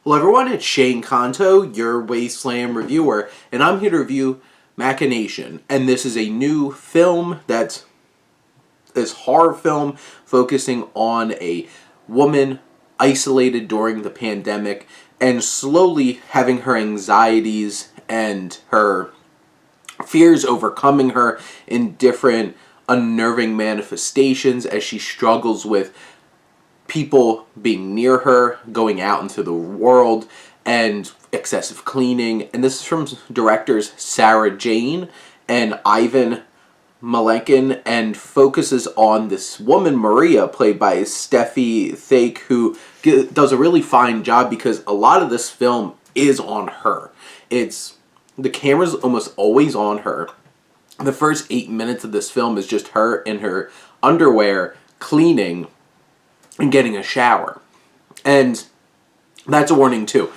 Hello everyone, it's Shane Kanto, your Wasteland reviewer, and I'm here to review Machination. And this is a new film that's this horror film focusing on a woman isolated during the pandemic and slowly having her anxieties and her fears overcoming her in different unnerving manifestations as she struggles with people being near her, going out into the world, and excessive cleaning. And this is from directors Jayne and Malekin, and focuses on this woman, Maria, played by Steffi Thake, who does a really fine job because a lot of this film is on her. The camera's almost always on her. The first 8 minutes of this film is just her in her underwear cleaning and getting a shower. And that's a warning too.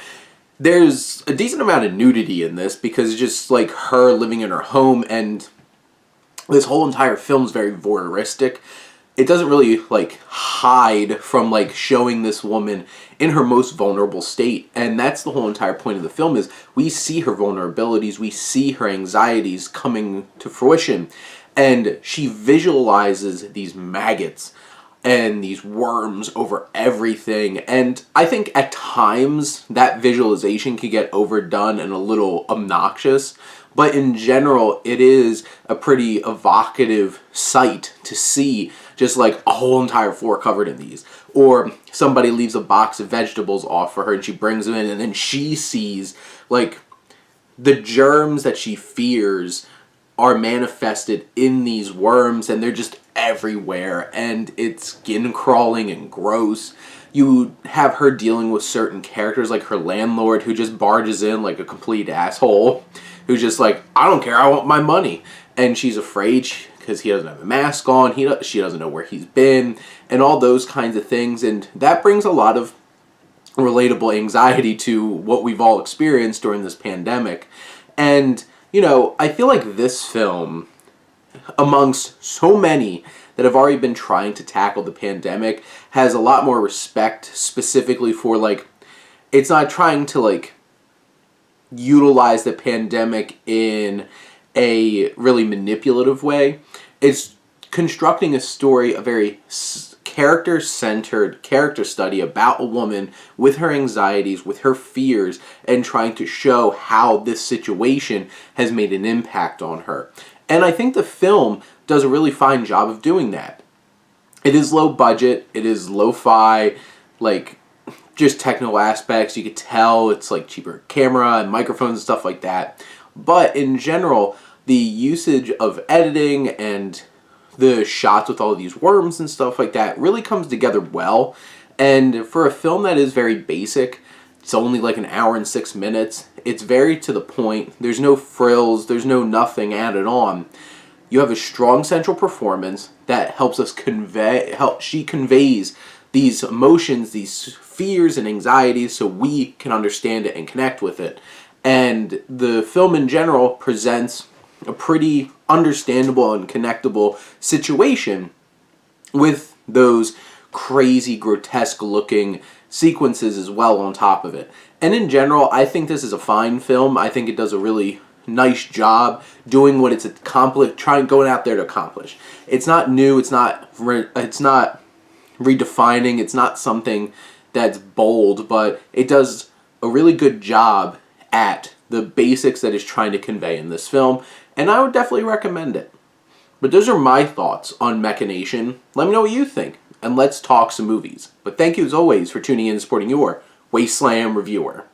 There's a decent amount of nudity in this because it's just like her living in her home, and this whole entire film is very voyeuristic. It doesn't really hide from showing this woman in her most vulnerable state, and that's the whole entire point of the film. Is we see her vulnerabilities, we see her anxieties coming to fruition, and she visualizes these maggots and these worms over everything. And I think at times that visualization can get overdone and a little obnoxious, but in general it is a pretty evocative sight to see, just like a whole entire floor covered in these. Or somebody leaves a box of vegetables off for her and she brings them in, and then she sees the germs that she fears are manifested in these worms, and they're just everywhere, and it's skin crawling and gross. You have her dealing with certain characters, like her landlord, who just barges in like a complete asshole, who's just like, I don't care, I want my money. And she's afraid because he doesn't have a mask on, she doesn't know where he's been, and all those kinds of things. And that brings a lot of relatable anxiety to what we've all experienced during this pandemic. And I feel like this film, amongst so many that have already been trying to tackle the pandemic, has a lot more respect specifically for it's not trying to utilize the pandemic in a really manipulative way. It's constructing a story, a very character-centered character study about a woman with her anxieties, with her fears, and trying to show how this situation has made an impact on her. And I think the film does a really fine job of doing that. It is low budget, it is lo-fi, just technical aspects. You could tell it's cheaper camera and microphones and stuff like that. But in general, the usage of editing and the shots with all of these worms and stuff like that really comes together well. And for a film that is very basic, it's only an hour and 6 minutes, it's very to the point. There's no frills, there's no nothing added on. You have a strong central performance that helps us she conveys these emotions, these fears and anxieties, so we can understand it and connect with it. And the film in general presents a pretty understandable and connectable situation with those crazy, grotesque looking sequences as well on top of it. And in general, I think this is a fine film. I think it does a really nice job doing what it's going out there to accomplish. It's not new, it's not redefining, it's not something that's bold, but it does a really good job at the basics that it's trying to convey in this film, and I would definitely recommend it. But those are my thoughts on Machination. Let me know what you think, and let's talk some movies. But thank you as always for tuning in and supporting your Wasteland reviewer.